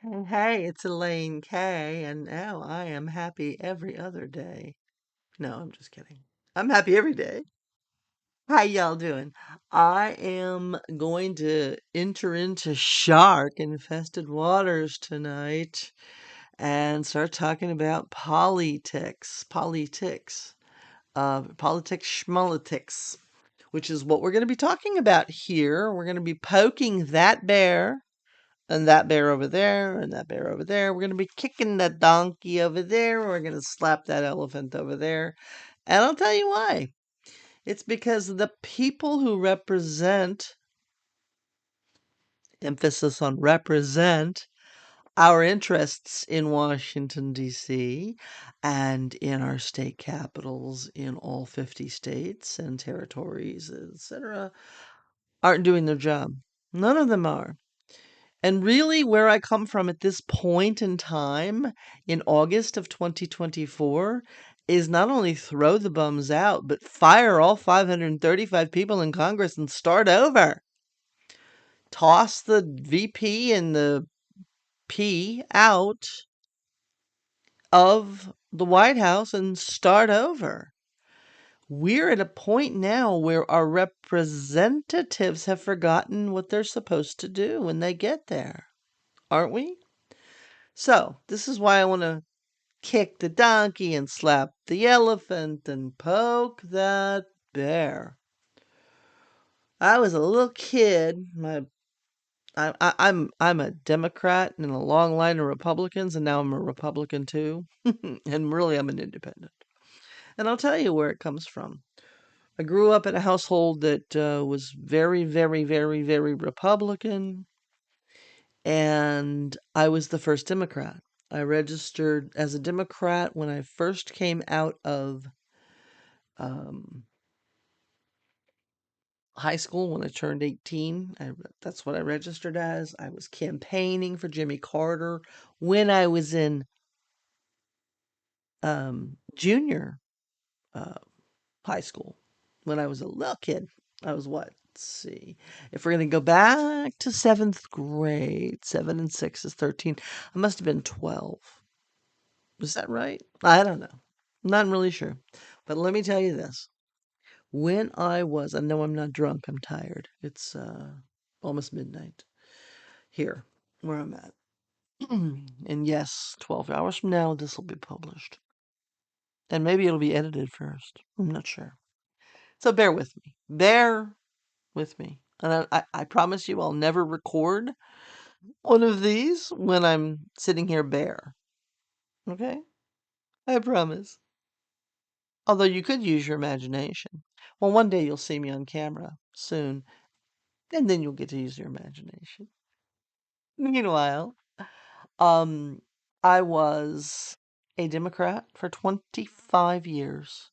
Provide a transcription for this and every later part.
Hey, hey, it's Elaine K, and now I am happy every other day. No, I'm just kidding. I'm happy every day. How y'all doing? I am going to enter into shark infested waters tonight and start talking about politics, schmolitics, which is what we're going to be talking about here. We're going to be poking that bear and that bear over there, and that bear over there. We're going to be kicking that donkey over there. We're going to slap that elephant over there. And I'll tell you why. It's because the people who represent, emphasis on represent, our interests in Washington, D.C., and in our state capitals in all 50 states and territories, etc., aren't doing their job. None of them are. And really, where I come from at this point in time in August of 2024 is not only throw the bums out, but fire all 535 people in Congress and start over. Toss the VP and the P out of the White House and start over. We're at a point now where our representatives have forgotten what they're supposed to do when they get there, aren't we? So, this is why I want to kick the donkey and slap the elephant and poke that bear. I was a little kid. I'm a Democrat in a long line of Republicans, and now I'm a Republican too. And really, I'm an independent. And I'll tell you where it comes from. I grew up in a household that was very, very, very, very Republican, and I was the first Democrat. I registered as a Democrat when I first came out of um, high school when I turned 18. That's what I registered as. I was campaigning for Jimmy Carter when I was in junior uh, high school. When I was a little kid, I was what? Let's see. If we're going to go back to seventh grade, 7 and 6 is 13. I must have been 12. Is that right? I don't know. Not really sure. But let me tell you this. When I know I'm not drunk, I'm tired. It's almost midnight here where I'm at. And yes, 12 hours from now, this will be published. And maybe it'll be edited first. I'm not sure. So bear with me. Bear with me. And I promise you I'll never record one of these when I'm sitting here bare. Okay? I promise. Although you could use your imagination. Well, one day you'll see me on camera soon, and then you'll get to use your imagination. Meanwhile, Um, I was a Democrat for 25 years.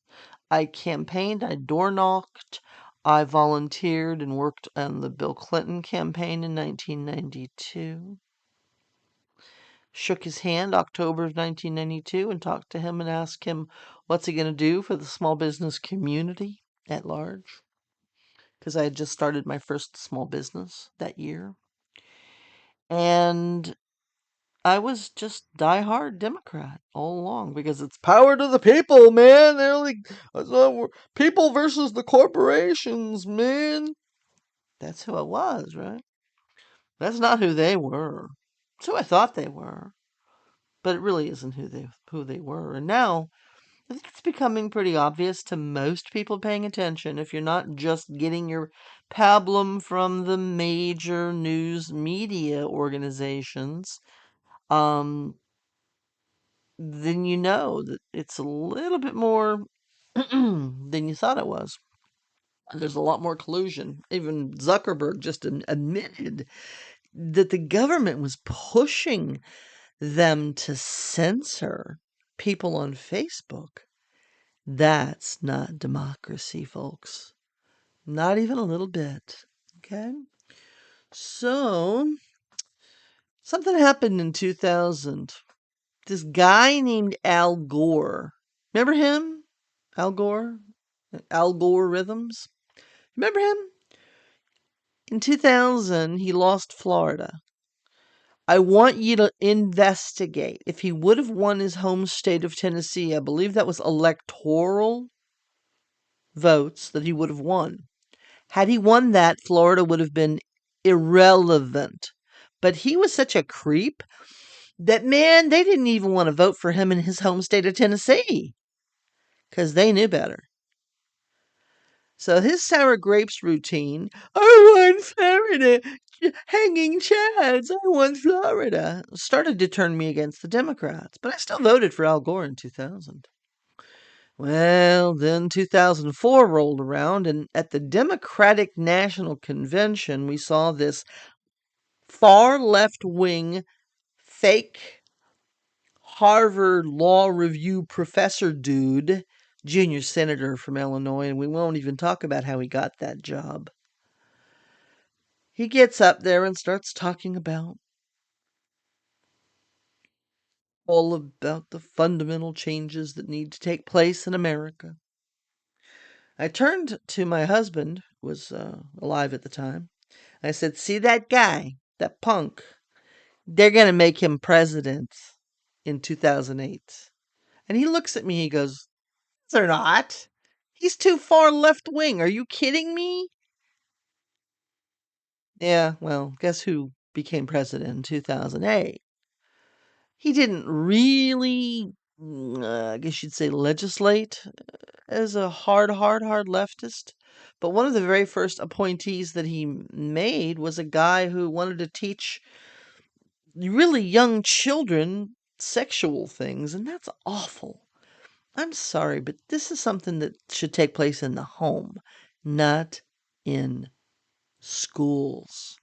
I campaigned, I door knocked, I volunteered and worked on the Bill Clinton campaign in 1992. Shook his hand October of 1992 and talked to him and asked him what's he going to do for the small business community at large because I had just started my first small business that year. And I was just diehard Democrat all along because it's power to the people, man. They're like people versus the corporations, man. That's who I was, right? That's not who they were. It's who I thought they were, but it really isn't who they were. And now I think it's becoming pretty obvious to most people paying attention. If you're not just getting your pablum from the major news media organizations, um, then you know that it's a little bit more than you thought it was. There's a lot more collusion. Even Zuckerberg just admitted that the government was pushing them to censor people on Facebook. That's not democracy, folks. Not even a little bit. Okay? So, something happened in 2000. This guy named Al Gore. Remember him? Al Gore? Algorithms. Remember him? In 2000, he lost Florida. I want you to investigate if he would have won his home state of Tennessee. I believe that was electoral votes that he would have won. Had he won that, Florida would have been irrelevant. But he was such a creep that, man, they didn't even want to vote for him in his home state of Tennessee because they knew better. So his sour grapes routine, I want Florida, hanging chads, I want Florida, started to turn me against the Democrats, but I still voted for Al Gore in 2000. Well, then 2004 rolled around, and at the Democratic National Convention, we saw this far left wing fake Harvard Law Review professor dude, junior senator from Illinois, and we won't even talk about how he got that job. He gets up there and starts talking about all about the fundamental changes that need to take place in America. I turned to my husband, who was alive at the time. I said, "See that guy, that punk? They're going to make him president in 2008. And he looks at me, he goes, "They're not. He's too far left wing. Are you kidding me?" Yeah, well, guess who became president in 2008? He didn't really, I guess you'd say, legislate as a hard leftist. But one of the very first appointees that he made was a guy who wanted to teach really young children sexual things, and that's awful. I'm sorry, but this is something that should take place in the home, not in schools.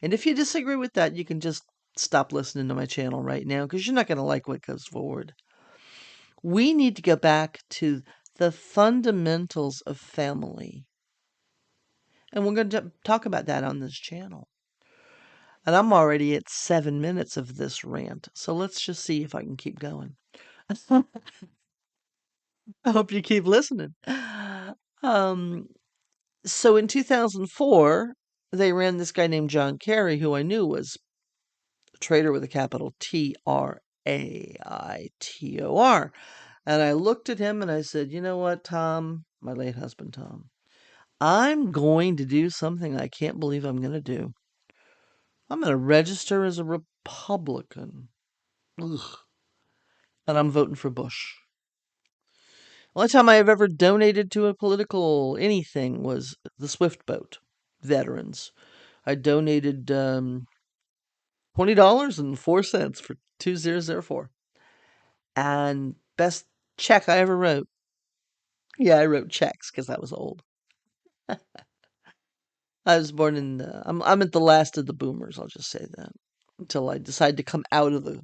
And if you disagree with that, you can just stop listening to my channel right now because you're not going to like what goes forward. We need to go back to the fundamentals of family. And we're going to talk about that on this channel. And I'm already at 7 minutes of this rant. So let's just see if I can keep going. I hope you keep listening. Um, so in 2004, they ran this guy named John Kerry, who I knew was a traitor with a capital Traitor. And I looked at him and I said, "You know what, Tom, my late husband, Tom, I'm going to do something I can't believe I'm going to do. I'm going to register as a Republican. Ugh. And I'm voting for Bush." The only time I have ever donated to a political anything was the Swift Boat veterans. I donated $20.04 for 2004. And best check I ever wrote. Yeah, I wrote checks because I was old. I was born in. I'm at the last of the boomers. I'll just say that until I decide to come out of the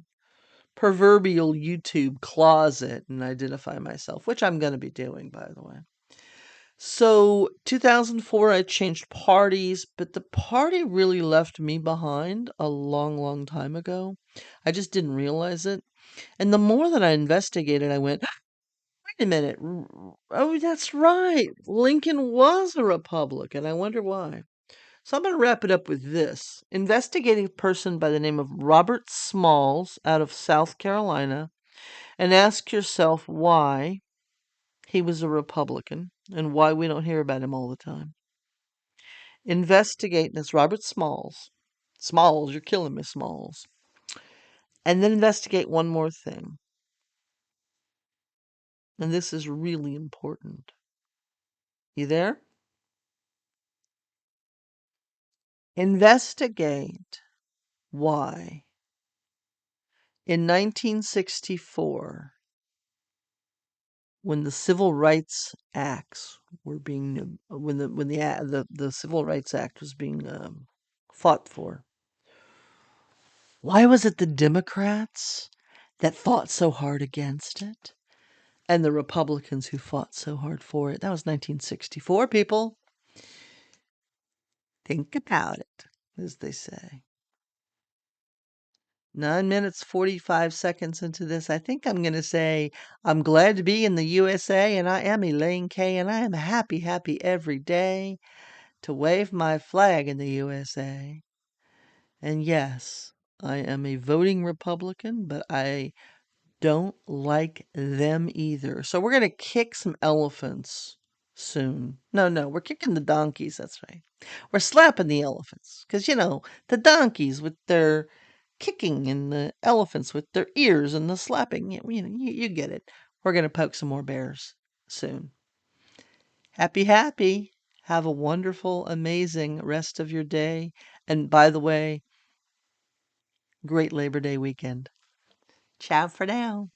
proverbial YouTube closet and identify myself, which I'm going to be doing, by the way. So 2004, I changed parties, but the party really left me behind a long time ago. I just didn't realize it. And the more that I investigated, I went, wait a minute. Oh, that's right. Lincoln was a Republican. I wonder why. So I'm going to wrap it up with this. Investigate a person by the name of Robert Smalls out of South Carolina and ask yourself why he was a Republican and why we don't hear about him all the time. Investigate this Robert Smalls. Smalls, you're killing me, Smalls. And then investigate one more thing. And this is really important. You there? Investigate why in 1964, when the Civil Rights Acts were being when the Civil Rights Act was being fought for, why was it the Democrats that fought so hard against it and the Republicans who fought so hard for it? That was 1964, people. Think about it, as they say. 9 minutes, 45 seconds into this, I think I'm going to say I'm glad to be in the USA, and I am Elaine Kay, and I am happy every day to wave my flag in the USA. And yes, I am a voting Republican, but I don't like them either. So we're going to kick some elephants soon. No, we're kicking the donkeys. That's right. We're slapping the elephants because, the donkeys with their kicking and the elephants with their ears and the slapping. You get it. We're going to poke some more bears soon. Happy, happy. Have a wonderful, amazing rest of your day. And by the way, great Labor Day weekend. Ciao for now.